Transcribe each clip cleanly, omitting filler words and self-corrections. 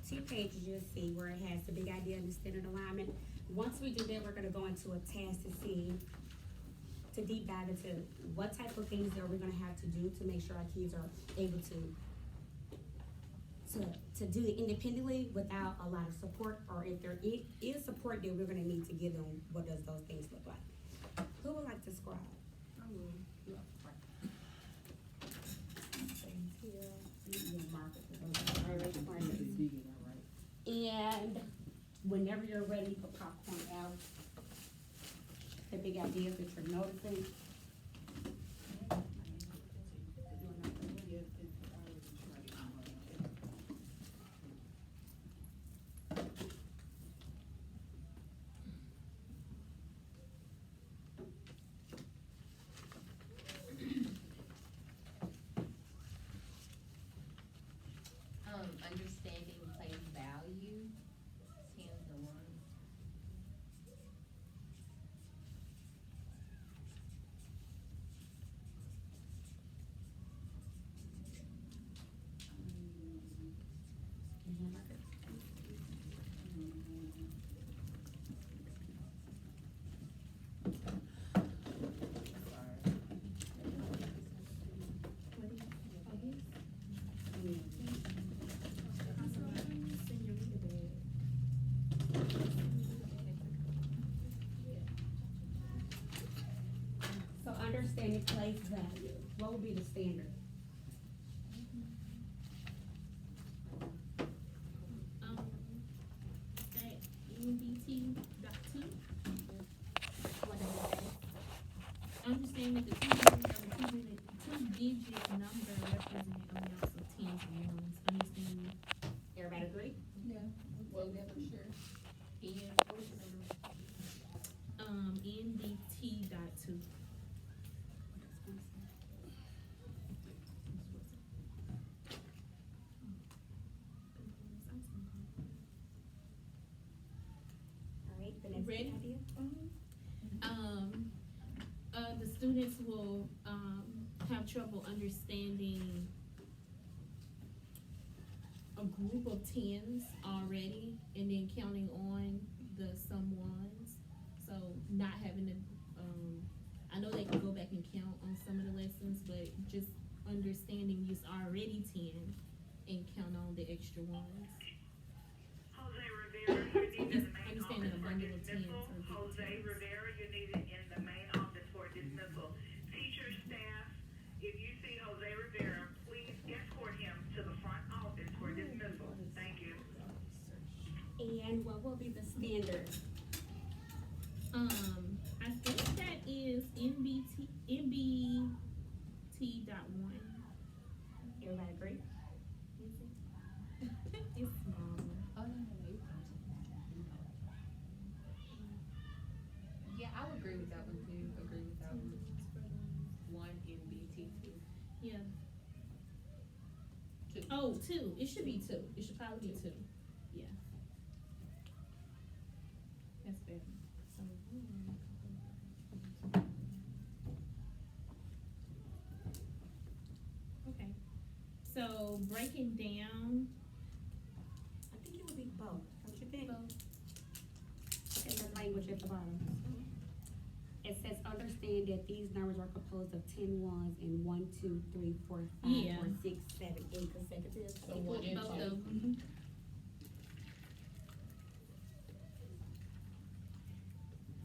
two pages, you'll see where it has the big idea and the standard alignment. Once we do that, we're gonna go into a task to see, to deep dive into what type of things are we gonna have to do to make sure our kids are able to do it independently without a lot of support, or if there is support, then we're gonna need to give them what does those things look like. Who would like to scribe? I will. Things here. You can mark it for those corners. And whenever you're ready, put popcorn out. The big idea that you're noticing. Understanding place value, 10 to 1. So understanding place value, what would be the standard? At NBT dot two. What does it say? Understand that the two-digit number representing amounts of tens and ones. Understand. Everybody agree? Yeah. Well, never sure. Ian, what's the number? NBT dot two. All right, the next big Ready? idea? The students will, have trouble understanding a group of tens already, and then counting on the some ones. So not having to, I know they can go back and count on some of the lessons, but just understanding it's already 10 and count on the extra ones. Jose Rivera, you're needed in the main Understanding office a for bundle of tens dismissal. or group of Jose tens. Rivera, you're needed in the main office for dismissal. Teachers, staff, if you see Jose Rivera, please escort him to the front office for dismissal. Thank you. And what will be the standard? I think that is NBT dot 1. Everybody agree? Is it? It's small. Oh, no. Yeah, I would agree with that one too. Agree with that one. 1 MBT 2. Yeah. 2. Oh, 2. It should be 2. It should probably be 2. Yeah. That's better. So, okay. So breaking down. I think it would be both, don't you think? Both. In the language at the bottom. It says, understand that these numbers are composed of 10 ones and 1, 2, 3, 4, 5, Yeah. or 6, 7, 8 consecutive. So 1 and Both 2. of them.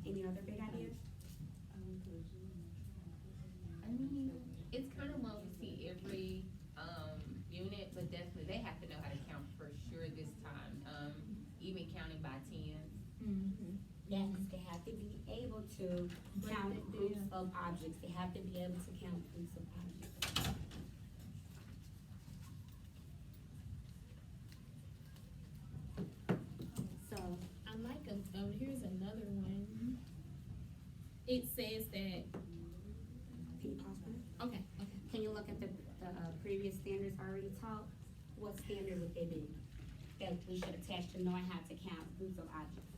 Any other big ideas? I mean, it's kind of one we see every, unit, but definitely they have to know how to count for sure this time. Even counting by tens. Mm-hmm. Yes, they have to be able to count groups of objects. They have to be able to count groups of objects. So, I like here's another one. It says that, can you pause for me? okay. Can you look at the previous standards already taught? What standard would they be? That we should attach to knowing how to count groups of objects?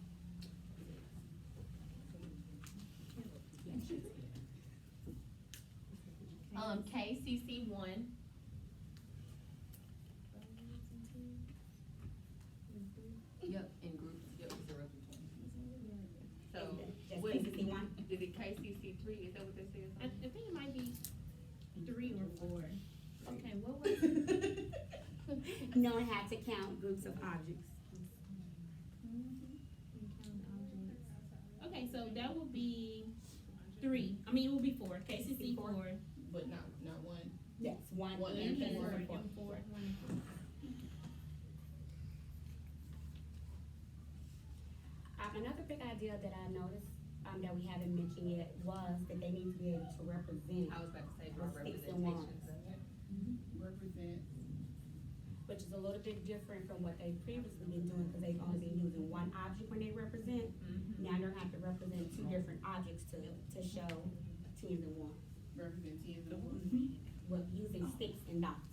KCC 1. Yep, in groups, yep, 0 through 20. So, Just what, KCC one? is it KCC 3, is that what they said? I think it might be 3 or 4. Okay, what was it? Knowing how to count groups of objects. Okay, so that will be 3. I mean, it will be 4. KCC 4. But not one. Yes, one One and and four. four. M4. Another big idea that I noticed, that we haven't mentioned yet, was that they need to be able to represent, I was about to say, draw With sticks and wands. representations of it. Represent. which is a little bit different from what they've previously been doing, because they've only been using one object when they represent. Mhm. Now they're gonna have to represent 2 different objects to show tens and ones, Represent tens and ones. with using sticks and dots.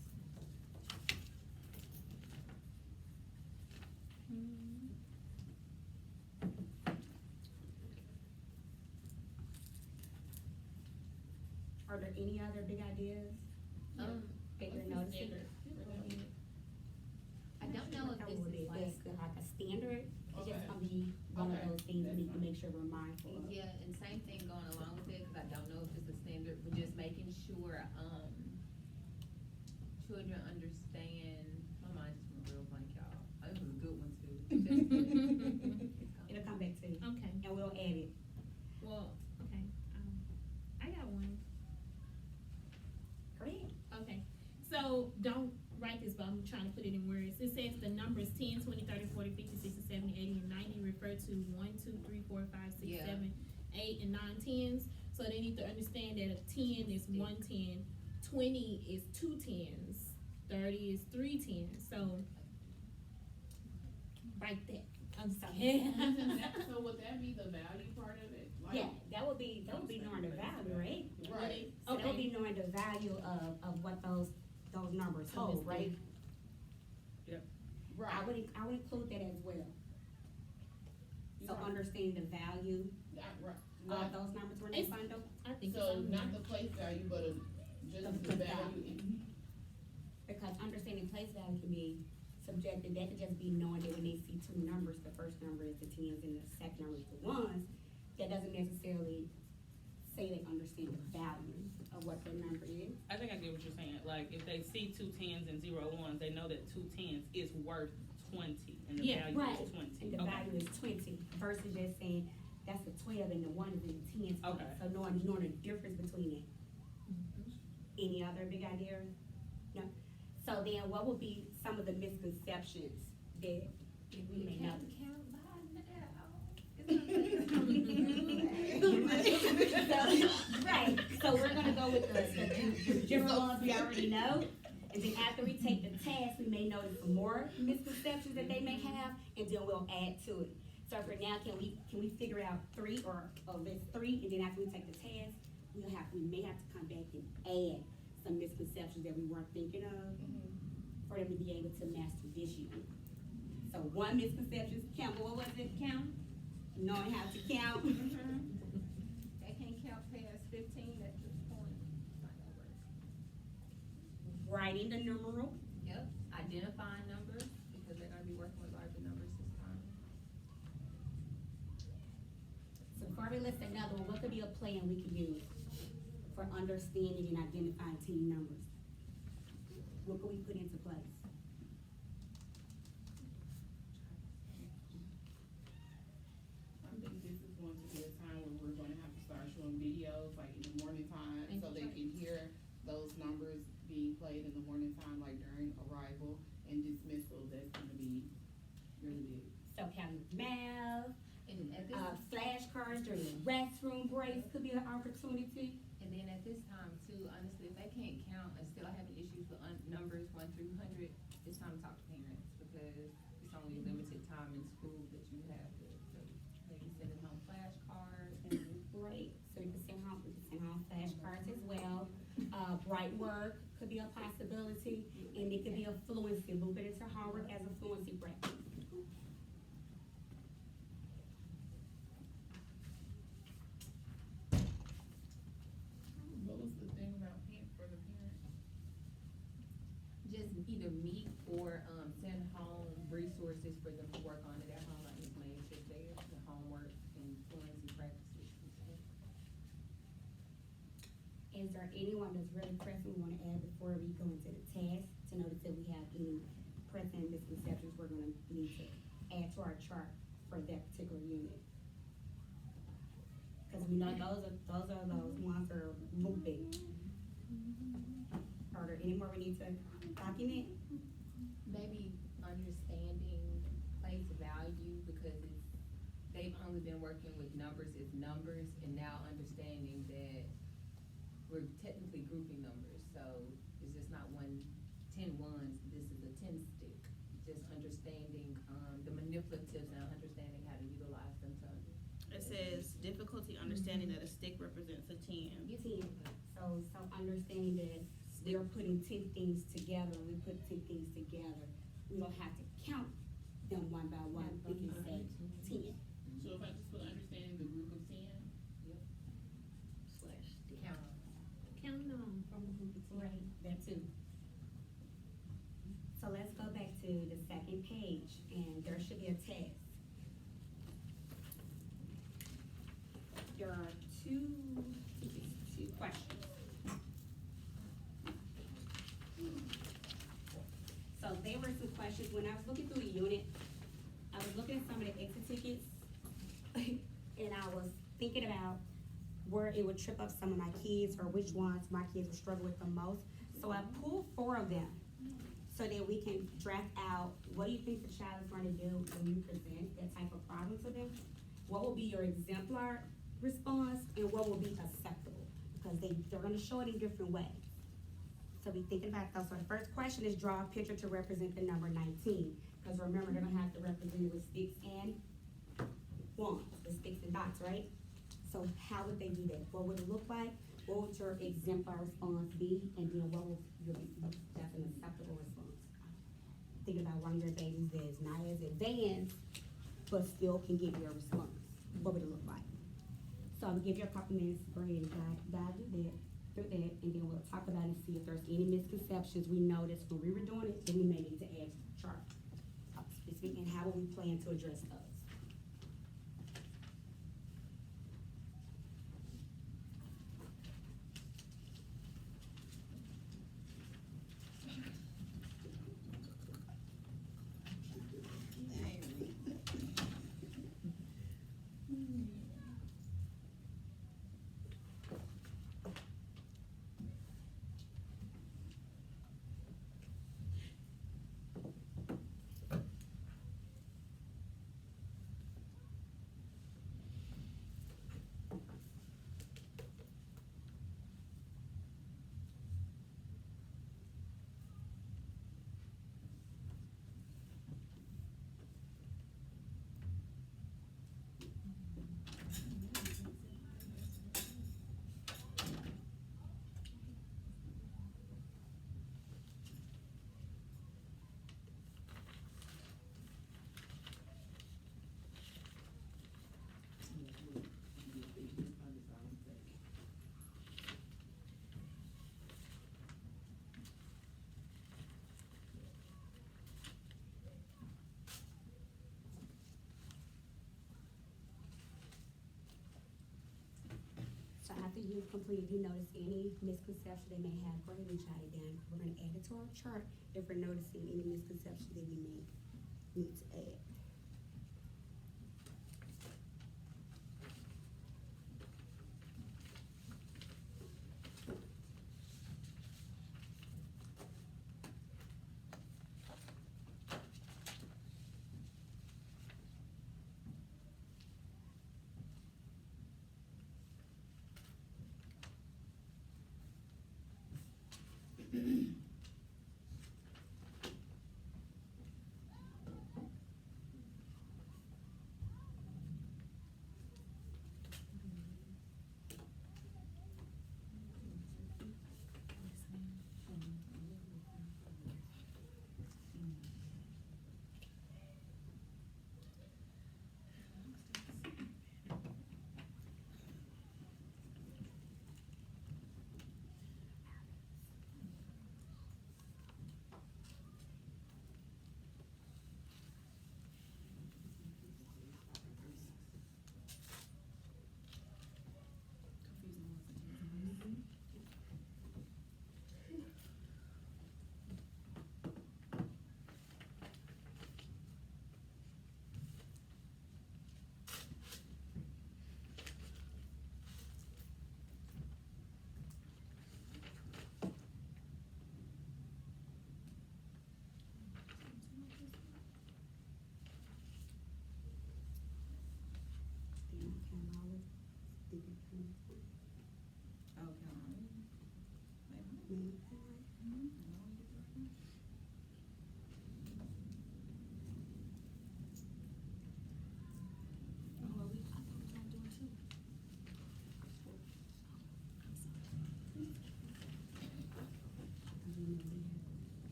Are there any other big ideas that you're noticing? I don't know if this is like, Like a standard, it's Okay. just gonna be one of Okay. those things we That's need to fine. make sure we're mindful of. yeah, and same thing going along with it, cause I don't know if it's a standard, but just making sure, children understand, my mind just went real blank, y'all. Oh, this was a good one too. It'll come back to you, Okay, and we'll add it. well, okay, I got one. Go ahead. Okay, so don't write this, but I'm trying to put it in words. It says the numbers 10, 20, 30, 40, 50, 60, 70, 80, and 90 refer to 1, 2, 3, 4, 5, 6, Yeah. 7, 8, and 9 tens. So they need to understand that a 10 is 1 10, 20 is 2 tens, 30 is 3 tens. So write that. I'm sorry. So would that be the value part of it? Like- Yeah, that would be knowing the value, right? Right. So that would Okay. be knowing the value of what those numbers So hold, it's right? I Right. would include that as well. So Right. understanding the value Right. of Not, those numbers when they It's- find them, I think so it's not the place value, but just the value. because understanding place value can be subjective, that could just be knowing that when they see 2 numbers, the first number is the tens and the second number is the ones. That doesn't necessarily say they understand the value of what the number is. I think I get what you're saying. Like, if they see 2 tens and 0 ones, they know that 2 tens is worth 20, and the Yeah, value Right, is 20. and the Okay. value is 20 versus just saying that's the 12 and the 1 is in the tens. place. Okay. So knowing the difference between it. Any other big ideas? No? So then what would be some of the misconceptions that we may know? count by Right, so we're gonna go with the general ones we already know, and then after we take the test, we may notice some more misconceptions that they may have, and then we'll add to it. So for now, can we figure out 3 or list 3, and then after we take the test, we may have to come back and add some misconceptions that we weren't thinking of, for them to be able to master this unit. So one misconception, count, what was it, count? Knowing how to count. They can't count past 15 at this point. Not gonna work. Writing the numeral. Yep, identifying numbers, because they're gonna be working with larger numbers this time. So before we list another one, what could be a plan we could use for understanding and identifying team numbers? What could we put into place? I think this is going to be a time where we're gonna have to start showing videos, like in the morning time, so they can hear those numbers being played in the morning time, like during arrival and dismissal. That's gonna be really big. So counting math, And at this, flashcards during the restroom breaks could be an opportunity. and then at this time too, honestly, if they can't count and still having issues with numbers 1 through 100, it's time to talk to parents, because it's only limited time in school that you have to, so maybe sending home flashcards. Great, so we can send home flashcards as well. Bright work could be a possibility, and it could be a fluency, move it into homework as a fluency practice. What was the thing about for the parents? Just either meet or, send home resources for them to work on at anyone that's really pressing we wanna add before we go into the task, to notice if we have any pressing misconceptions we're gonna need to add to our chart for that particular unit? Cause we know those are those ones that are looping. Are there any more we need to document? Maybe understanding place value, because they've only been working with numbers as numbers, and now understanding that we're technically grouping numbers, so it's just not 10 ones, this is a 10 stick. Just understanding, the manipulatives and understanding how to utilize them to. It says difficulty understanding that a stick represents a 10. 10. So understanding that we're putting 10 things together, we put 10 things together, we don't have to count them one by one, we can say 10. So if I just put understanding the group of 10, Slash stick. Count. Count them from the group of 10. Right, that too. So let's go back to the second page, and there should be a test. There are two questions. So there were some questions, when I was looking through the unit, I was looking at some of the exit tickets, and I was thinking about where it would trip up some of my kids, or which ones my kids would struggle with the most. So I pulled 4 of them, so that we can draft out, what do you think the child is going to do when you present that type of problem to them? What will be your exemplar response, and what will be acceptable? Because they're gonna show it in different ways. So be thinking about those. So the first question is draw a picture to represent the number 19. Because remember, they're gonna have to represent it with sticks and ones, the sticks and dots, right? So how would they do that? What would it look like? What would your exemplar response be? And then what would that's an acceptable response? Think about one of your babies that is not as advanced, but still can give you a response. What would it look like? So I'm gonna give you a couple minutes to go ahead and dive through that, and then we'll talk about it and see if there's any misconceptions we noticed when we were doing it, then we may need to add to the chart. Specific, and how will we plan to address those? So after you've completed, you notice any misconception they may have, go ahead and jot it down. We're gonna add it to our chart if we're noticing any misconceptions that we may need to add.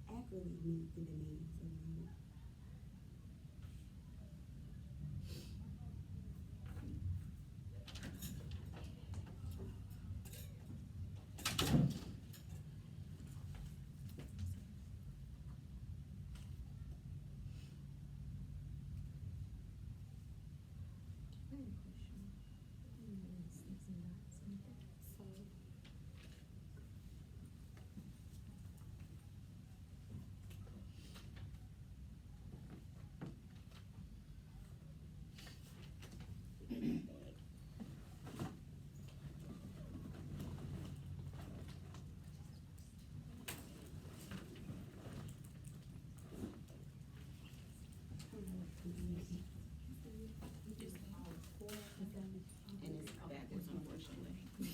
Accurately meet the demands of the youth. So, And it's backwards, unfortunately.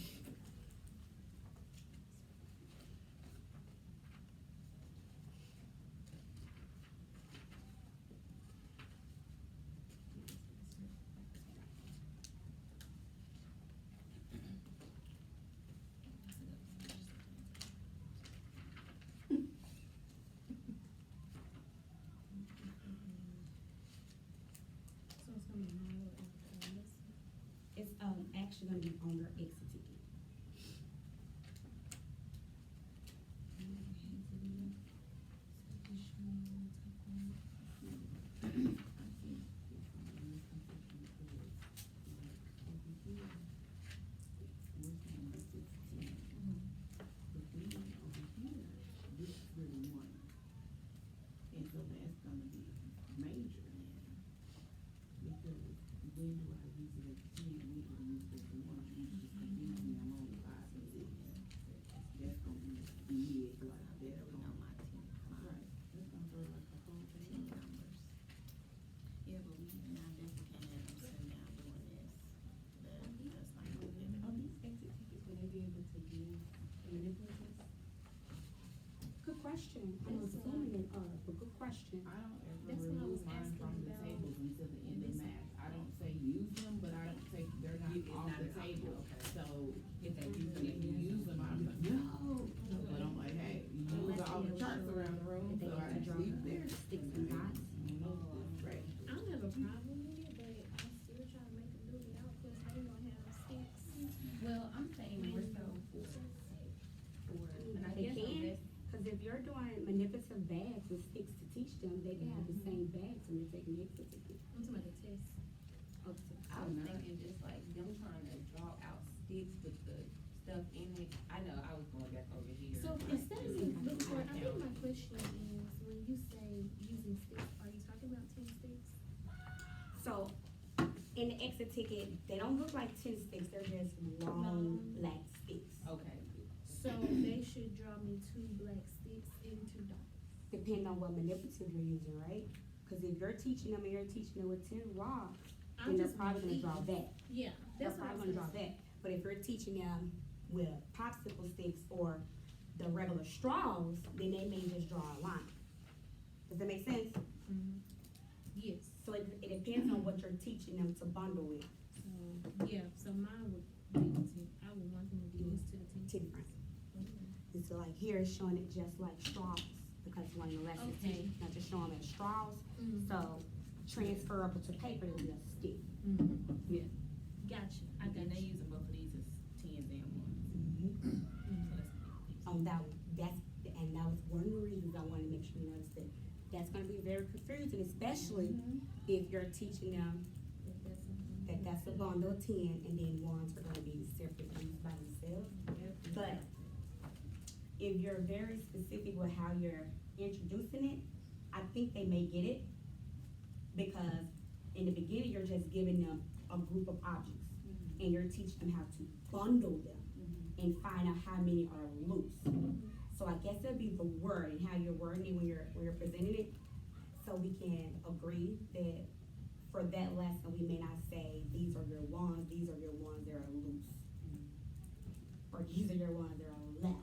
So it's gonna be model after this. it's, actually gonna be on your exit ticket. And so that's gonna be major then. Because when do I use it as a 10, when do I use it as a 1? You just confuse me, I'm only 5 and 6. That's gonna be big, like, that's gonna. On my team, Right, that's gonna throw like the whole team thing. numbers. Yeah, but we, I definitely can't have them sitting down doing this. That's not gonna be. Are these exit tickets, will they be able to use and manipulate this? Good question. I'm assuming it are, but good question. I don't ever That's what I was remove mine asking from the about. tables until the end of This- math. I don't say use them, but I don't say they're not It's off not the an option, table. okay. So If they use if you use them, I'm like, no. But I'm like, hey, you use all the charts around the room, If they so I have to just draw leave it there. sticks and dots. You know, right. I don't have a problem with it, but I still try to make them do it out, cause they gonna have sticks. Well, I'm saying more so for, and I They guess on can, this, cause if you're doing manipulative bags with sticks to teach them, they can have the same bags when they're taking the exit ticket. I'm talking about the test. I was thinking just like them trying to draw out sticks with the stuff in it. I know I was going back over here. So like, instead of just looking for, I think count. my question is, when you say using sticks, are you talking about 10 sticks? So, in the exit ticket, they don't look like 10 sticks, they're just long black sticks. Okay. So they should draw me 2 black sticks and 2 dots. Depending on what manipulative you're using, right? Cause if you're teaching them and you're teaching them with 10 rocks, then they're probably gonna draw that. Yeah, They're that's what I probably was gonna draw that. But if you're teaching them with popsicle sticks or the regular straws, then they may just draw a line. Does that make sense? Yes. So it depends on what you're teaching them to bundle with. So, yeah, so mine would be the 10, I would want them to get used to the 10 10 sticks. And so like here it's showing it just like straws, because one of the lessons Okay. teach, not just showing them as straws. Mhm. So transferable to paper, it'll be a stick. Yeah. Gotcha, I And got they you. using both of these as 10s and 1s. Mm-hmm. So that's a big piece. On that, and that was one of the reasons I wanted to make sure you notice that. That's gonna be very confusing, especially if you're teaching them If that's something. that that's a bundle of 10, and then ones are gonna be separate used by themselves. But if you're very specific with how you're introducing it, I think they may get it. Because in the beginning, you're just giving them a group of objects, and you're teaching them how to bundle them and find out how many are loose. So I guess it'll be the word and how you're wording it when you're presenting it. So we can agree that for that lesson, we may not say, these are your ones that are loose. Or these are your ones that are left.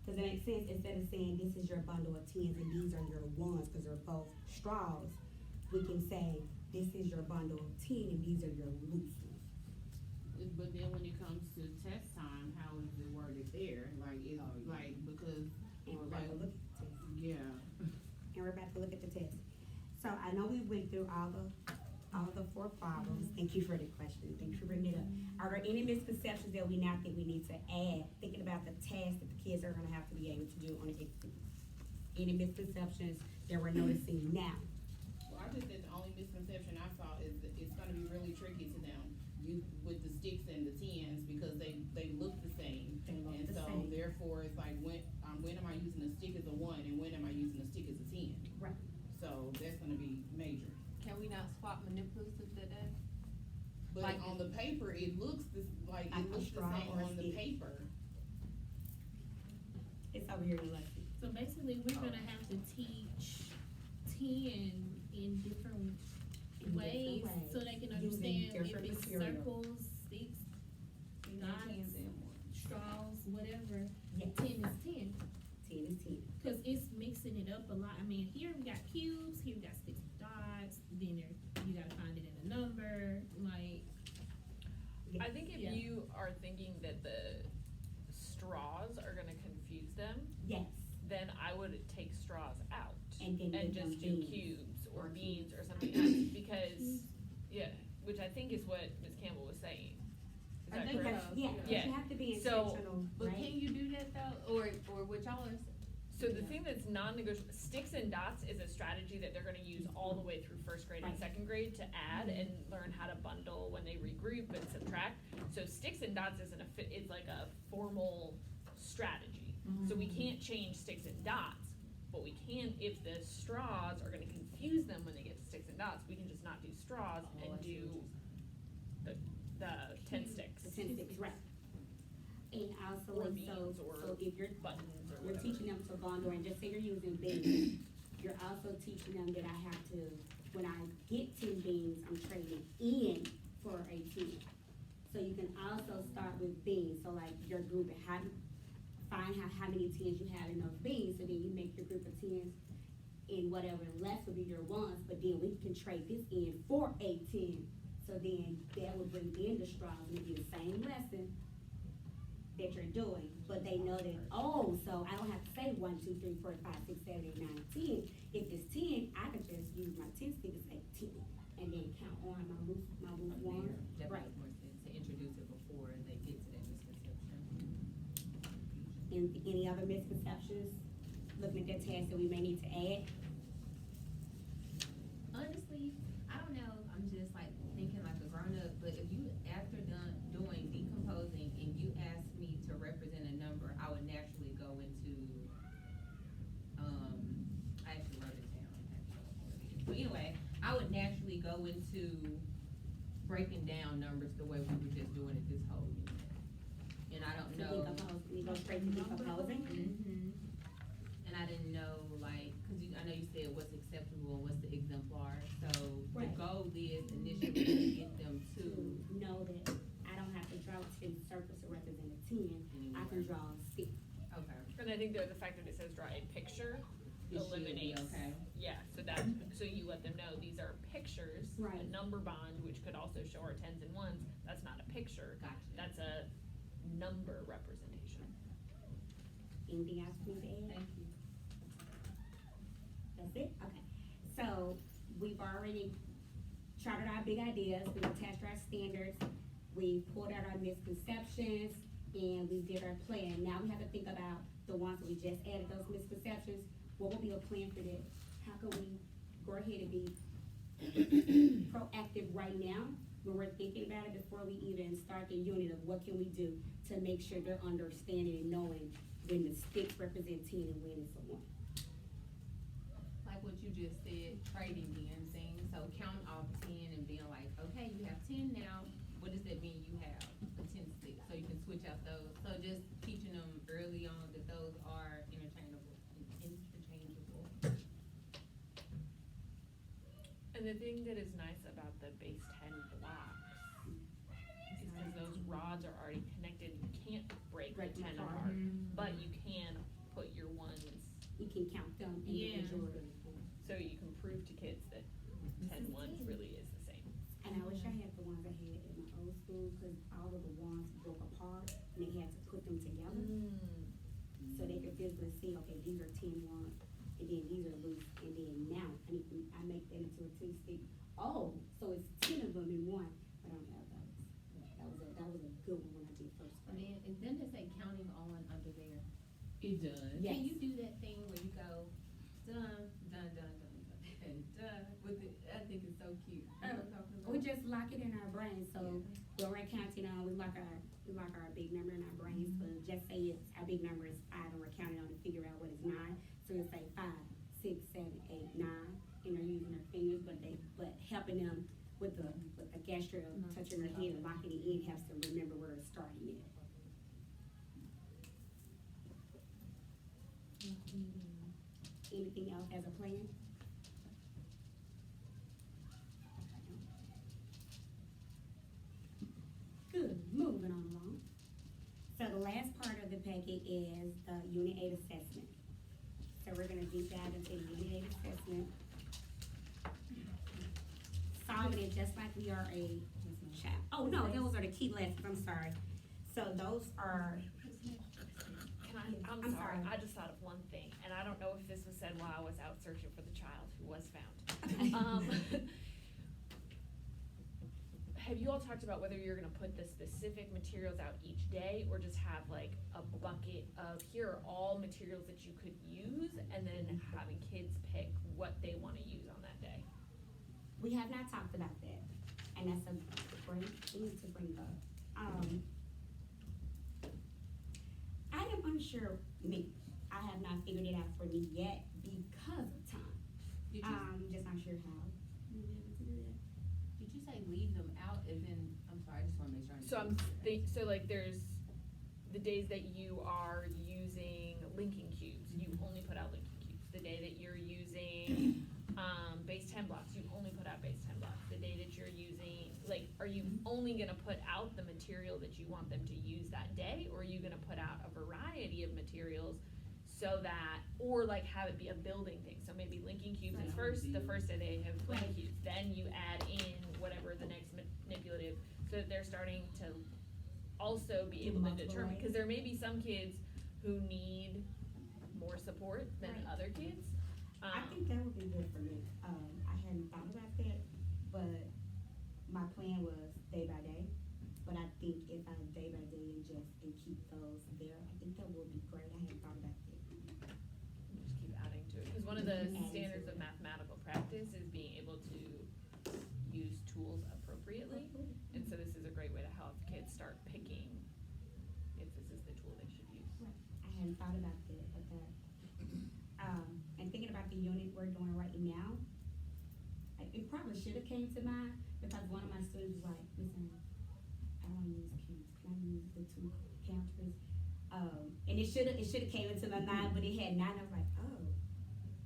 Does that make sense? Instead of saying, this is your bundle of 10s and these are your ones, cause they're both straws, we can say, this is your bundle of 10 and these are your loose ones. But then when it comes to test time, how is it worded there? Like, it's like, because, And we're about to look at the test. yeah. And we're about to look at the test. So I know we went through all the 4 problems. Thank you for the question. Thank you for bringing it up. Are there any misconceptions that we now think we need to add, thinking about the task that the kids are gonna have to be able to do on the exam? Any misconceptions that we're noticing now? Well, I just said the only misconception I saw is that it's gonna be really tricky to them, with the sticks and the tens, because they look the same. They look And the so same. therefore, it's like, when am I using a stick as a 1 and when am I using a stick as a 10? Right. So that's gonna be major. Can we not swap manipulatives today? But Like- on the paper, it looks Like it a looks the straw same or a on the stick. paper. It's over here in lesson. So basically, we're gonna have to teach 10 in different ways, so they can Using understand if different it's material. circles, sticks, dots, straws, whatever. Yes. 10 is 10. 10 is 10. Cause it's mixing it up a lot. I mean, here we got cubes, here we got sticks and dots, then you gotta find it in a number, like. I think if Yeah. you are thinking that the straws are gonna confuse them, Yes. then I would take straws out And then give them just do beans. cubes or Or beans or something else, because, yeah, which I think is what Ms. Campbell was saying. Is I that think correct? Because, yeah, because Yeah. you have to be So- intentional, But right? can you do that though, or what y'all are? So the thing that's non-negotiable, sticks and dots is a strategy that they're gonna use all the way through first grade and Right. second grade to add and learn how to bundle when they regroup and subtract. So sticks and dots isn't it's like a formal strategy. So we can't change sticks and dots, but we can, if the straws are gonna confuse them when they get to sticks and dots, we can just not do straws and do the 10 sticks. The 10 sticks, right. And also, Or so beans or if you're buttons or You're whatever. teaching them to bundle, and just say you're using beans, you're also teaching them that I have to, when I get 10 beans, I'm trading in for a 10. So you can also start with beans, so like your group, find how many 10s you have in those beans, so then you make your group of 10s, and whatever left will be your ones, but then we can trade this in for a 10. So then that would bring in the straws, and it'd be the same lesson that you're doing, but they know that, oh, so I don't have to say 1, 2, 3, 4, 5, 6, 7, 8, 9, 10. If it's 10, I can just use my 10 stick and say 10, and then count on my loose ones. That Right. makes more sense to introduce it before they get to that misconception. And any other misconceptions, looking at that task that we may need to add? Honestly, I don't know, I'm just like thinking like a grown up, but if you, after doing decomposing and you ask me to represent a number, I would naturally go into, I actually wrote it down, actually. But anyway, I would naturally go into breaking down numbers the way we were just doing it this whole unit. And I don't To know. decompose, we go straight to decomposing? Mm-hmm. And I didn't know, like, cause I know you said what's acceptable and what's the exemplar, so the Right. goal is initially to get them To to. know that I don't have to draw 10 circles to represent a 10, I can draw a stick. Okay. And I think the fact that it says draw a picture It should be, eliminates. okay. Yeah, so you let them know these are pictures. Right. A number bond, which could also show our 10s and 1s, that's not a picture. Gotcha. That's a number representation. Anything else we need to add? Thank you. That's it? Okay. So we've already charted our big ideas, we've attached our standards, we pulled out our misconceptions, and we did our plan. Now we have to think about the ones that we just added, those misconceptions. What would be a plan for that? How can we go ahead and be proactive right now when we're thinking about it before we even start the unit of what can we do to make sure they're understanding and knowing when the sticks represent 10 and when it's a 1. Like what you just said, trading in things, so counting off 10 and being like, okay, you have 10 now, what does that mean you have? A 10 stick, so you can switch out those. So just teaching them early on that those are interchangeable. And the thing that is nice about the base 10 blocks is because those rods are already connected, you can't break the Break them 10 apart. apart, but you can put your 1s, You can count them Yeah. individually. so you can prove to kids that 10 1s really is school, cause all of the wands broke apart, and they had to put them together. So they could physically see, okay, these are 10 wands, and then these are loose, and then now, I make that into a 10 stick. Oh, so it's 10 of them in one, but I don't have those. That was a good one when I did first And grade. then they say counting on under there. It does. Yes. Can you do that thing where you go, dun, dun, dun, dun, dun, and dun, with it, I think it's so cute. You know what I'm talking about? We just lock it in our brains, so when we're counting on, we lock our big number in our brains, so just say it's, our big number is 5, and we're counting on to figure out what is 9, so we'll say 5, 6, 7, 8, 9, and they're using their fingers, but helping them with the gesture of touching their head and locking it in helps them remember where it's starting at. Anything else as a plan? Good, moving on along. So the last part of the packet is the Unit 8 assessment. So we're gonna deep dive into the Unit 8 assessment. Solving it just like we are a child. Oh, no, those are the key lessons, I'm sorry. So those are, I'm I'm sorry, sorry. I just thought of one thing, and I don't know if this was said while I was out searching for the child who was found. Have you all talked about whether you're gonna put the specific materials out each day, or just have like a bucket of, here are all materials that you could use, and then having kids pick what they wanna use on that day? we have not talked about that, and that's a great thing to bring up. I am unsure, I have not figured it out for me yet because of time. Did you, Just not sure how we'll be able to do that. did you say leave them out as in, I'm sorry, I just wanna make sure I So so like there's the days that you are using linking cubes, you only put out linking cubes. The day that you're using, base 10 blocks, you only put out base 10 blocks. The day that you're using, like, are you only gonna put out the material that you want them to use that day? Or are you gonna put out a variety of materials so that, or like have it be a building thing? So maybe linking cubes is first, the first day they have linking cubes, then you add in whatever the next manipulative, so that they're starting to also be able to determine, cause there may be some kids who need more support than other kids. I think that would be good for me. I hadn't thought about that, but my plan was day by day. But I think if I day by day and keep those there, I think that would be great. I hadn't thought about that. Just keep adding to it, cause one of the Adding to standards it. of mathematical practice is being able to use tools appropriately. And so this is a great way to help kids start picking if this is the tool they should use. I hadn't thought about that, but that, and thinking about the unit we're doing right now, it probably should have came to mind, because one of my students was like, listen, I don't use cubes, can I use the 2 counters? And it should have came into my mind, but it had not, I was like, oh,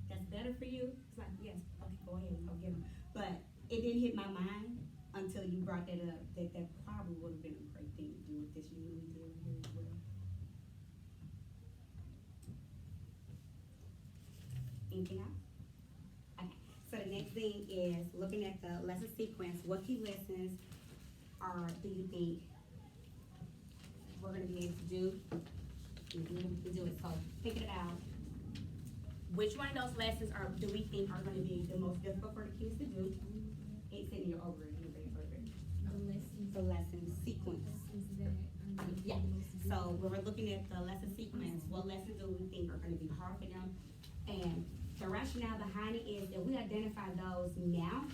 that's better for you? It's like, yes, okay, go ahead and go get them. But it didn't hit my mind until you brought that up, that probably would have been a great thing to do with this unit we did here as well. Anything else? Okay, so the next thing is looking at the lesson sequence. What key lessons do you think we're gonna be able to do? We can do it, so thinking about which one of those lessons do we think are gonna be the most difficult for the kids to do? It's in your over it, you read over it. The lesson sequence. Yeah, so when we're looking at the lesson sequence, what lessons do we think are gonna be hard for them? And the rationale behind it is if we identify those now,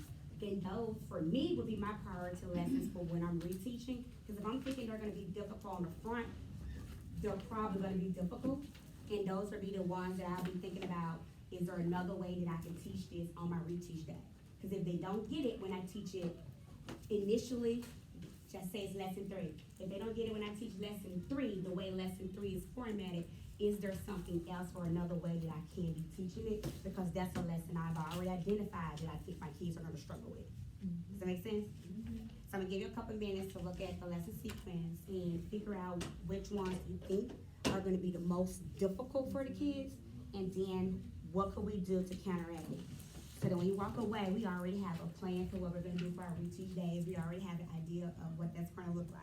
then those, for me, would be my priority lessons for when I'm reteaching. Because if I'm thinking they're gonna be difficult on the front, they're probably gonna be difficult. And those would be the ones that I'll be thinking about, is there another way that I can teach this on my reteach day? Because if they don't get it when I teach it initially, just say it's lesson 3. If they don't get it when I teach lesson 3, the way lesson 3 is formatted, is there something else or another way that I can be teaching it? Because that's a lesson I've already identified that I think my kids are gonna struggle with. Does that make sense? So I'm gonna give you a couple minutes to look at the lesson sequence and figure out which ones you think are gonna be the most difficult for the kids, and then what could we do to counteract it? So that when you walk away, we already have a plan for what we're gonna do for our retreat days. We already have an idea of what that's gonna look like.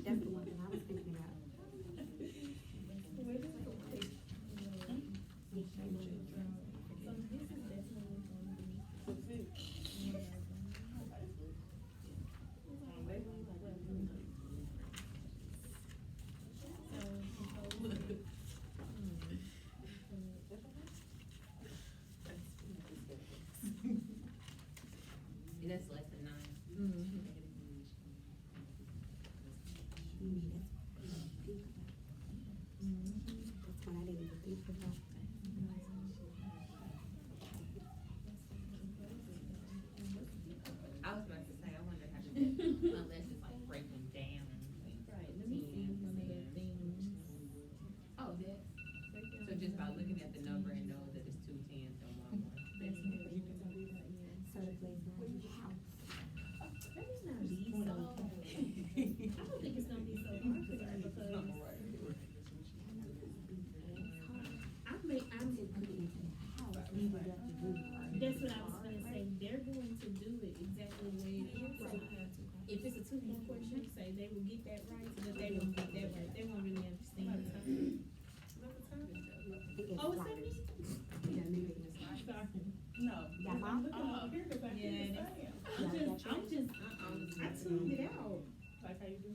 That's the one that I was thinking about. And that's less than 9. That's one I didn't even think about. I was about to say, I wonder how to do that, unless it's like break them down. Right, let me see one of the things. Oh, that, so just by looking at the number and know that it's 2 10s and 1 1. That's what you can talk about, yeah. So the place around the house. That is not be so hard. I don't think it's gonna be so hard for her because I'm To put it into the house, we would have to do it. that's what I was gonna say, they're going to do it exactly the way it is. So if it's a 2-point question, say they will get that right, but they won't get that right, they won't really understand. I think it's Oh, is that sliders. me? Yeah, maybe. No. Got mom? Here, cause I Yeah, can't that's- say it. I tuned it out. Like how you do.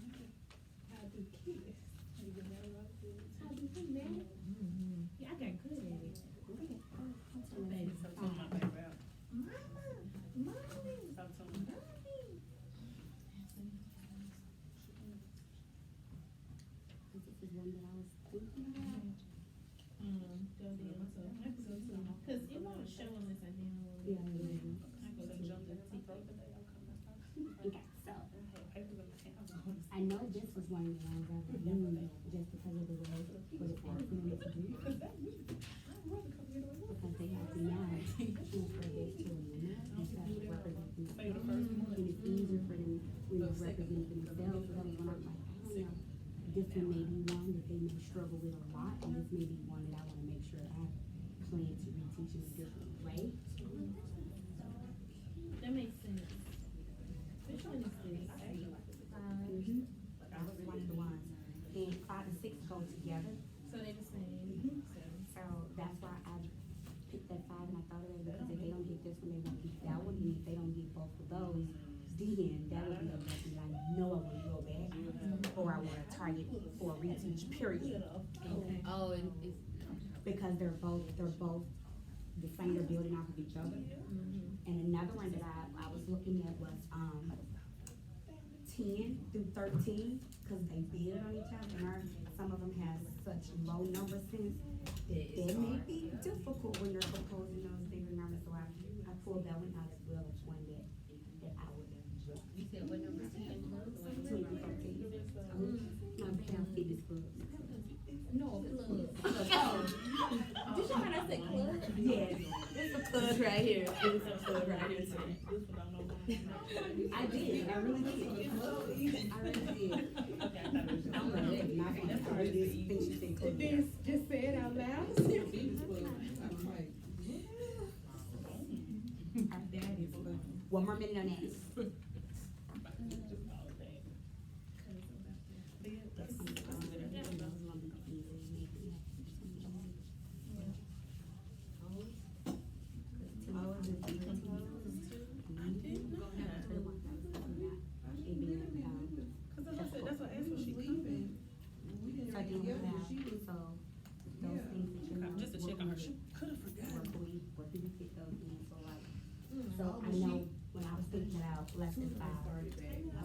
How to do kids. How to do who, man? Yeah, I got good at it. Baby, So tell my baby out. Mommy. Stop telling me. This is one that I was thinking about. Go down, so I can go to, cause it won't show unless I download it. Yeah, yeah. I go to jump to TikTok. Okay, so I know this was one of the ones I was doing just because of the way what it's asking me to do. Because they have to now transfer this to a unit instead of representing themselves. And it's easier for them when they're representing themselves. So that was when I'm like, I don't know. This one may be one that they may struggle with a lot, and this may be one that I wanna make sure I plan to reteach in a different way. That makes sense. Which one is this? That was one of the ones. And 5 and 6 go together. So they the same. So that's why I picked that 5 and I thought of it because if they don't get this one, they won't get that one. And if they don't get both of those, then that would be the lesson that I know I want to go back. Or I want to target for a reteach period. Okay. Oh, and it's, Because they're both the same, they're building off of each other. And another one that I was looking at was 10 through 13, because they build on each other, and some of them have such low number sense that may be difficult when you're proposing those bigger numbers, so I pulled that one out as well as one that I would. you said what number 10 was? 10 through 13. No, Pam Fitness Club. No, club. Did you hear I said club? Yes, it's a club right here, it's a club right here too. I did, I really did. I really did. I'm like, I really think she said club. Just say it out loud. Our dad is club. One more minute on that. Those things So I know when I was thinking about lesson 5, I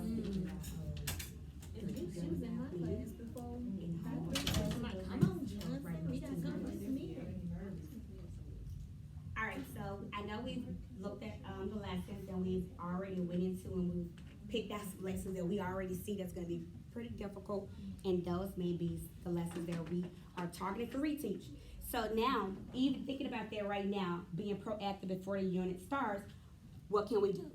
was thinking about, She was in my class before. in homework. I'm like, come on, Johnson, we gotta go to this meeting. Alright, so I know we've looked at, the lessons and we've already went into and we've picked out some lessons that we already see that's gonna be pretty difficult. And those may be the lessons that we are targeted to reteach. So now, even thinking about that right now, being proactive before the unit starts, what can we do?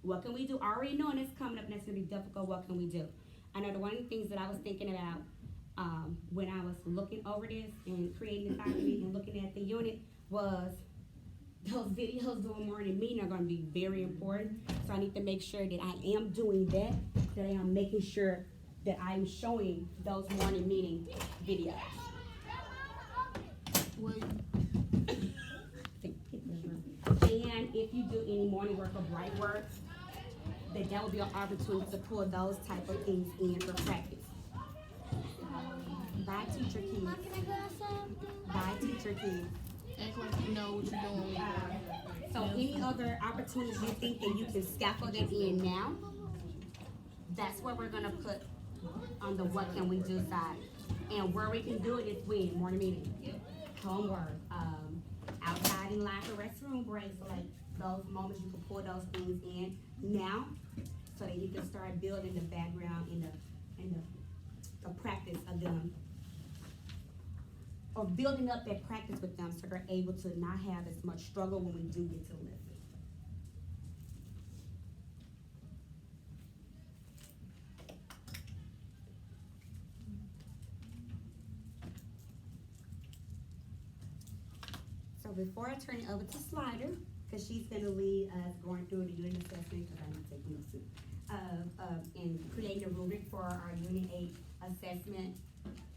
What can we do? Already knowing it's coming up and it's gonna be difficult, what can we do? I know one of the things that I was thinking about, when I was looking over this and creating the document and looking at the unit was those videos during morning meeting are gonna be very important. So I need to make sure that I am doing that I am making sure that I'm showing those morning meeting videos. And if you do any morning work or bright work, that will be an opportunity to pull those type of things in for practice. Bye, teacher kids. Bye, teacher kids. Act like you know what you're doing. So any other opportunities you think that you can scaffold it in now, that's where we're gonna put on the what can we do side. And where we can do it is when, morning meeting, homework, outside in line for restroom breaks, so like those moments you can pull those things in now, so that you can start building the background and the practice of them, or building up that practice with them so they're able to not have as much struggle when we do get to the lesson. So before I turn it over to Slider, because she's gonna lead us going through the unit assessment, because I need to take notes too, and creating a rubric for our Unit 8 assessment.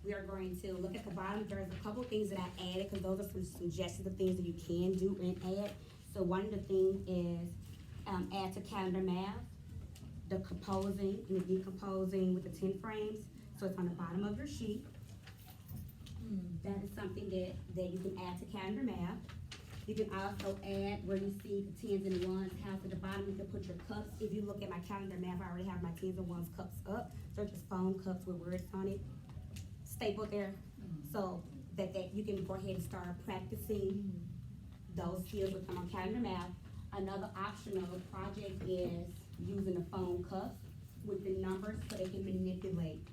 We are going to look at the bottom. There's a couple things that I added, because those are some suggestions of things that you can do and add. So one of the things is add to calendar math, the composing and the decomposing with the 10 frames. So it's on the bottom of your sheet. That is something that you can add to calendar math. You can also add where you see the 10s and 1s, house at the bottom, you can put your cups. If you look at my calendar math, I already have my 10s and 1s cups up. So just foam cups with words on it, stapled there. So that you can go ahead and start practicing those skills with them on calendar math. Another optional project is using the foam cups with the numbers so they can manipulate.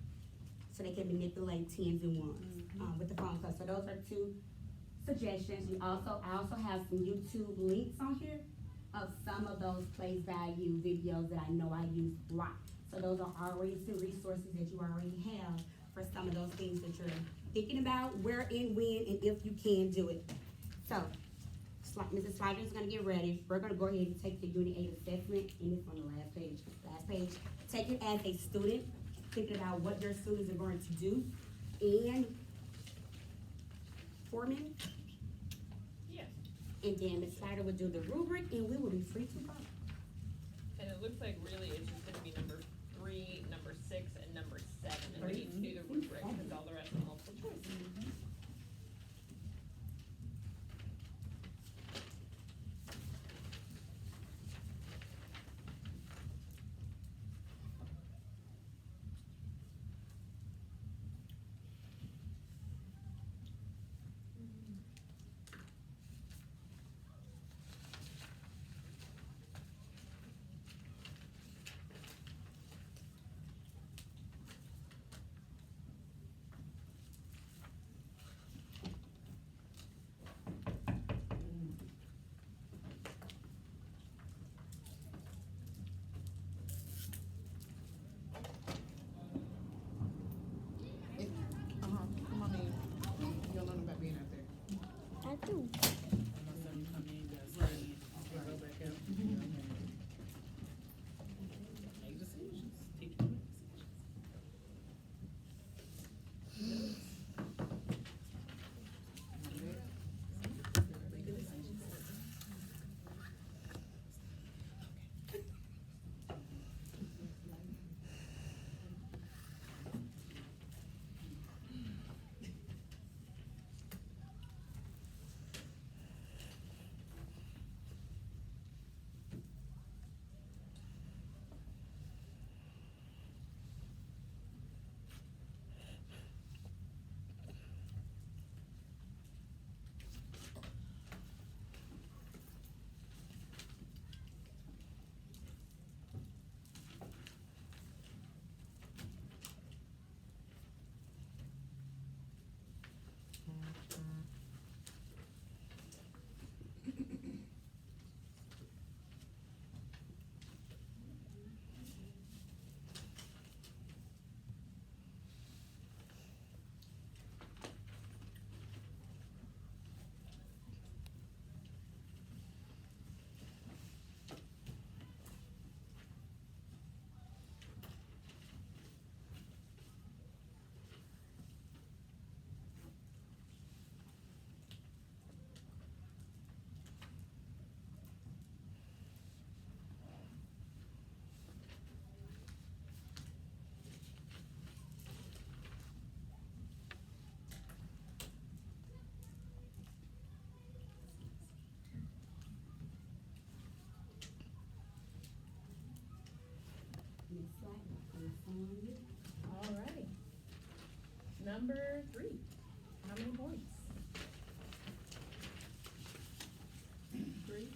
So they can manipulate 10s and 1s with the foam cups. So those are two suggestions. I also have some YouTube links on here of some of those place value videos that I know I use a lot. So those are already some resources that you already have for some of those things that you're thinking about, where and when and if you can do it. So Mrs. Slider is gonna get ready. We're gonna go ahead and take the Unit 8 assessment, and it's on the last page. Take it as a student, thinking about what your students are going to do, and 4 minutes. Yes. And then Ms. Slider will do the rubric, and we will be free to go. And it looks like really it's just gonna be number 3, number 6, and number 7, and we need to do the rubric, because all the rest are multiple choice. Alrighty. Number 3, how many points? 3?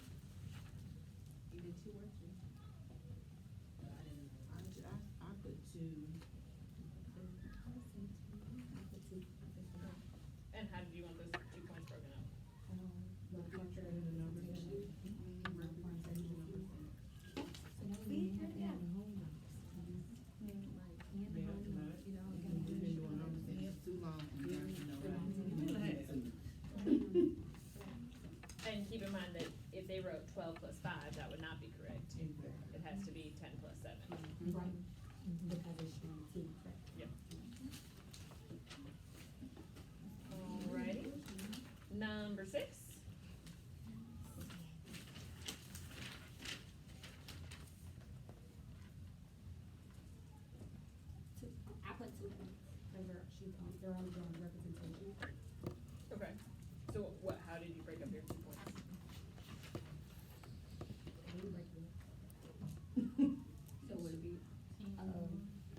Either 2 or 3. I put 2. And how did you want those 2 points broken up? We've been doing numbers since too long. And keep in mind that if they wrote 12 plus 5, that would not be correct. Exactly. It has to be 10 plus 7. Right, because it's showing 10, correct? Alrighty. Number 6. I put 2 points, because they're only drawing representation. Okay. So how did you break up your 2 points? I didn't break it up. So would it be 10?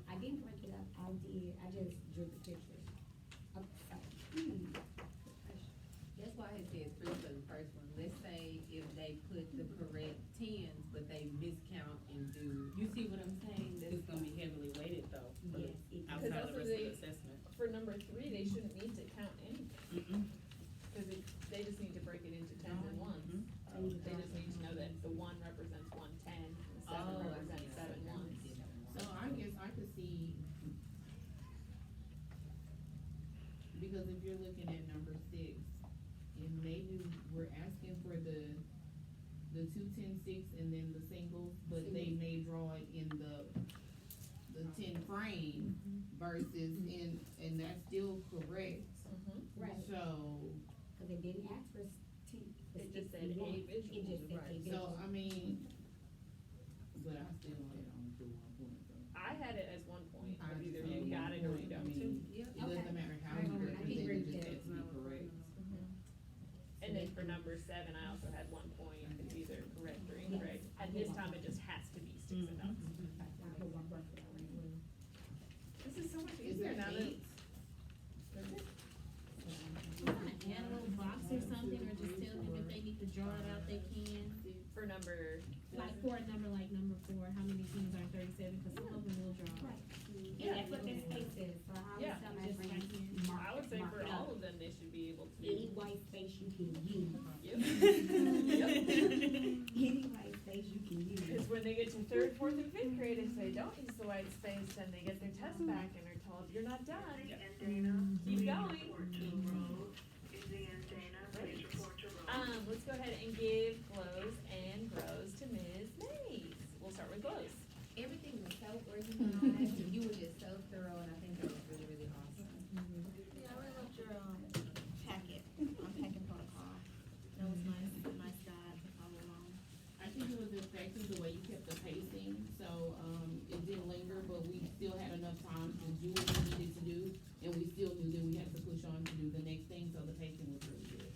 I didn't break it up, I just drew the picture. That's why it said 3 for the first one. Let's say if they put the correct 10s, but they miscount and do, you see what I'm saying? It's gonna be heavily weighted though, for Yes, it- outside Because of the also rest of the assessment. For number 3, they shouldn't need to count anything. Mm-mm. Because they just need to break it into 10s and 1s. They just need to know that the 1 represents 1 10, and the 7 represents 7 1s. So I guess I could see, because if you're looking at number 6, and maybe we're asking for the 2 10 6 and then the singles, but they may draw it in the 10 frame versus and that's still correct. Right, So, because it didn't ask for 10. It just said It a just visual, said right. a so visual. I mean, but I still only do 1 point, so. I had it as 1 point, I but just either know you got it or you I don't. mean, Yep. it doesn't Okay. matter how I you agree. represent I can it, agree it with just that. has to be correct. And then for number 7, I also had 1 point, it's either correct or incorrect, and this time it just has to be sticks and dots. I put 1 point for that one. This is so much Is easier that now that. 8? That's it. Add a little box or something, or just tell them if they need to draw it out, they can. For number. Like for a number like number 4, how many teams are 37, because some of them will draw. Right. Yeah. That's what this space is, so I Yeah, always tell my just right friends, here. mark I would say mark for it all up. of them, they should be able to. Any white space you can use. Yep. Any white space you can use. Because when they get to 3rd, 4th, and 5th grade, if they don't use the white space, then they get their test back and are told, you're not done. And Dana, Keep please going. report to Rose. Izzy and Dana, please report to Rose. Let's go ahead and give glows and grows to Ms. Mays. We'll start with glows. Everything was so organized, and you were just so thorough, and I think that was really, really awesome. Yeah, I really loved your, packet, unpacking protocol. That was nice, a nice guide to follow along. I think it was effective the way you kept the pacing, so, it didn't linger, but we still had enough time to do what we needed to do, and we still knew that we had to push on to do the next thing, so the pacing was really good.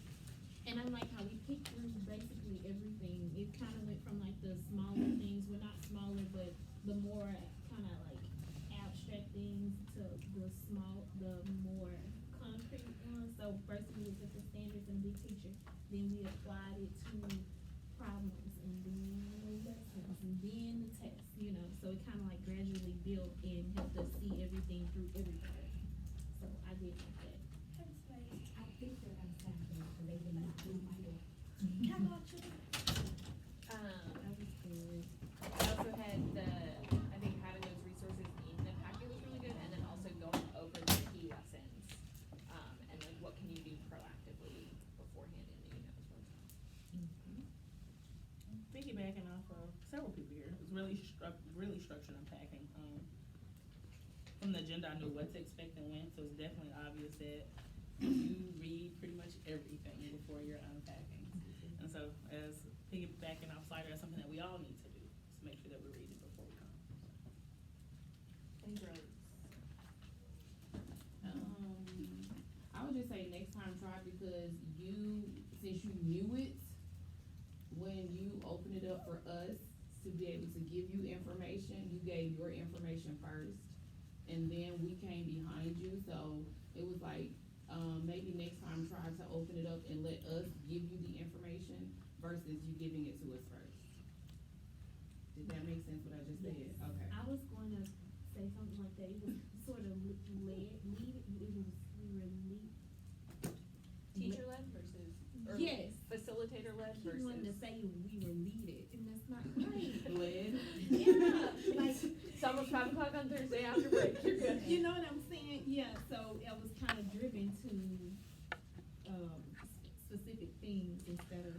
And I like how we picked through basically everything. It kind of went from like the smaller things, well, not smaller, but the more kind of like abstract things to the more concrete ones. So first we looked at the standards and big picture, then we applied it to problems, and then lessons, and then the tests, so it kind of like gradually built and helped us see everything through everything. So I did like that. I think they're outside there, so they did not do my door. How about you? That was good. I also had I think having those resources in the packet was really good, and then also going over the key lessons, and like what can you do proactively beforehand in the as well. Piggybacking off of several people here, it was really structured unpacking. From the agenda, I knew what to expect and when, so it's definitely obvious that you read pretty much everything before you're unpacking. And so, as piggybacking off Slider, that's something that we all need to do, is make sure that we're reading before we come. And grows. I would just say next time try, because since you knew it, when you open it up for us, to be able to give you information. You gave your information first, and then we came behind you, so it was like, maybe next time try to open it up and let us give you the information versus you giving it to us first. Did that make sense what I just said? Yes. Okay. I was going to say something like that. It was sort of we were lead. Teacher led versus, or Yes. facilitator led I keep wanting to versus. say we were leaded, and that's not right. Led? Yeah, like, It's almost 5 o'clock on Thursday after break, you're good. you know what I'm saying? Yeah, so it was kind of driven to, specific things instead of.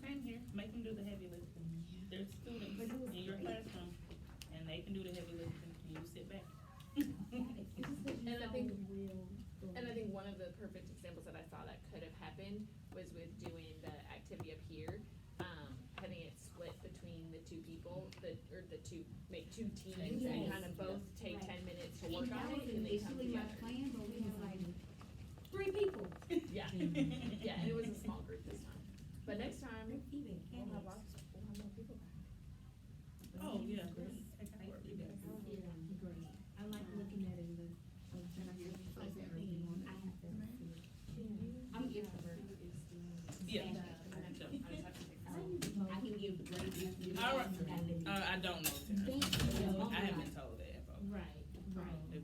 Same here, make them do the heavy lifting. There's students in your classroom, and they can do the heavy lifting, and you sit back. And I think one of the perfect examples that I saw that could have happened was with doing the activity up here, having it split between the two people, make two teams and kind of both take Right. 10 minutes to work on it and then come together. plan, but we had like 3 people. Yeah, yeah, and it was a small group this time. But next time, we'll have more people back. Oh, yeah. Great. I like looking at it in the. I'm introverted. Yeah. I can give great information. All right. I don't know. I haven't been told that info. Right.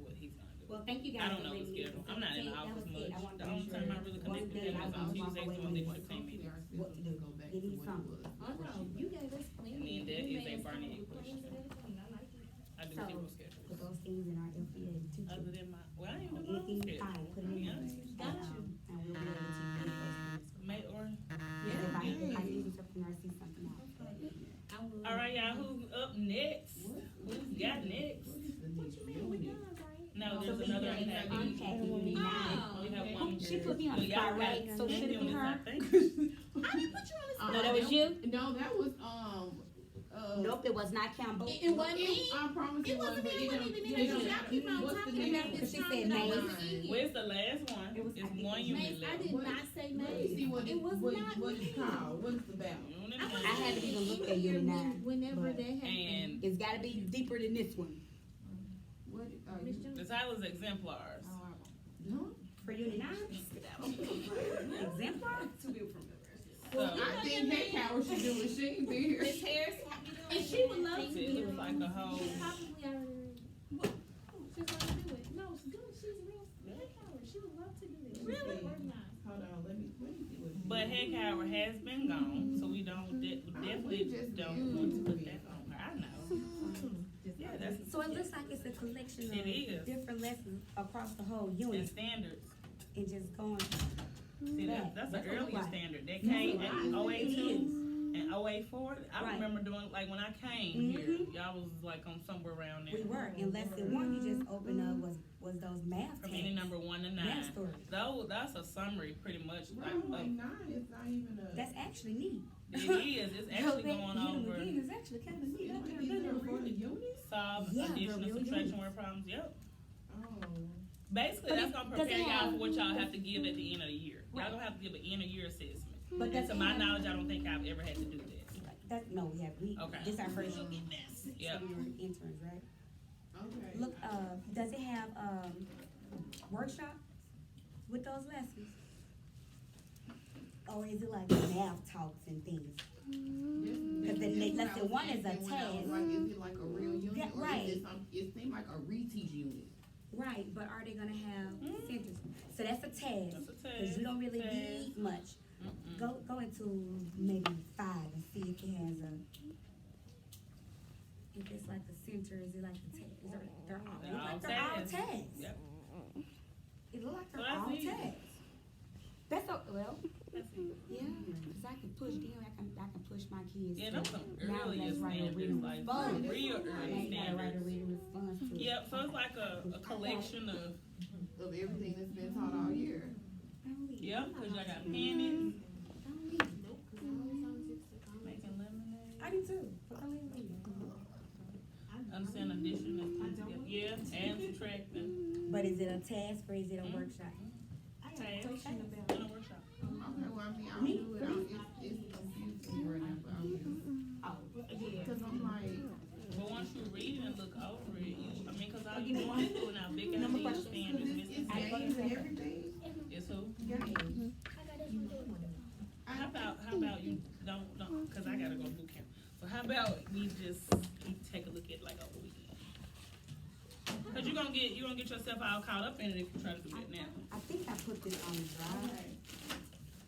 What he's gonna do. Well, thank you guys. I don't for know the letting me schedule. I'm not in the facilitate. office That was it. much. I wanted The to only make time I sure really one connect with day them I is on was Tuesdays walking when away they with want to pay me. what to do. It is something. Oh, no, you gave us plenty. And then that You is made a us come Barney up with English. plans and everything. I like it. I do So, people's schedules. Put those things in our FBA too. Other than my, well, I ain't even Anything know you find, put it in. Yeah. Got you. And we'll be able to get those things. May or, If I need something or see something else. I will. all right, y'all, who's up next? Who's got next? What you mean? We done, right? No, So there's we another have unpacking. unpacking unit 9. Oh, We have okay. one. She put me on the Well, y'all spot, right? got So should it be units, her? I think. I didn't put you on the spot. No, that was you? No, that was, Nope, it was not Campbell. It wasn't me. I promise It wasn't me. It wasn't even me. Y'all keep on What's the talking name? about this She time said that I Maze. wasn't in. Where's the last one? It was- I It's think one it was unit Maze, I left. did not say Let me Maze. see what It was what not what it's me. called, what it's about. Unit I nine. I haven't even looked at unit 9. Whenever but- that happened. And It's gotta be deeper than this one. What, Miss you, Jones. the title is exemplars. no? For unit 9? Exemplar? So, I think that Howard should do it, she ain't been here. Miss Harris, and she would love to it do looks it. like a whole, She probably already. What? She's gonna do it. No, it's good. She's real. Heck, Howard, she would love to do it. She's Really? very organized. Hold on, let me see what. but Heck Howard has been gone, so we don't, definitely just don't want to put used that on her. I know. Yeah, that's, So it looks like it's a collection It is. of different lessons across the whole and unit standards. and just going. See, back. that's That's an what it earlier look like. standard. That That's came what in it is. 082 and 084. I Right. remember doing, like, when I came here, Mhm. y'all was like on somewhere around there. We were in lesson 1. You just opened up was those math From tests. any number 1 to 9. Math stories. That's a summary pretty much. Like, Like 9, it's not even a. That's actually neat. it is. It's actually going over Again, it's actually kind of neat. I've never Is done it that for before. the units? solve Yeah, addition the and real subtraction units. word problems. Yep. Oh. Basically, But that's it- gonna does it prepare y'all have- for what y'all have to give at the end of the year. Right. Y'all gonna have to give an end of year assessment. But And does to it my have- knowledge, I don't think I've ever had to do that. No, we have. Okay. This our first. Yep. So we were interns, right? Okay. Look, does it have workshops with those lessons? Or is it like math talks and things? Cause the lesson 1 is a Like, is task. it like a real unit, Yeah, or right. is it it seemed like a reteach unit? Right, but are they gonna have centers? So that's a task. That's a Cause test. you don't really Test. need much. Mm-mm. Go into maybe 5 and see if it has if it's like a center, is it like a test? They're all tags. Yep. It look like So they're that's all easy. tags. That's well, That's it. yeah, cause I can push them, I can push my kids. Yeah, to those some now earlier let's write a standards, reading like response. some real Now early you gotta write a standards. reading response to it. Yep, so it's like a collection of, Of everything that's been taught all year. yep, cause y'all got pennies, Nope, 'cause I always on TikTok. making lemonade, I do too, but don't leave me. understand addition and putting together, yeah, and subtracting. But is it a task or is it a workshop? I class, question in about. a workshop. Okay, well, I mean, I'll do it, it's confusing me right now, but I'll just, Oh, yeah. cause I'm like, But once you read it and look over it, I mean, cause all you doing is filling out big Number ideas, question. saying cause just it's missing games and everything, It's who? games. How about you don't, cause I gotta go to boot camp. So how about we just take a look at like over the weekend? Cause you gonna get yourself all caught up in it if you try to do that now. I think I put this on the drive.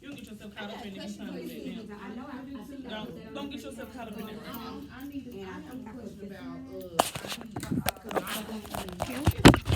You don't get yourself caught up in it if you try to do that now. I know, I think I put that on. Don't get yourself caught up in it right now. I have a question about, Cause I don't.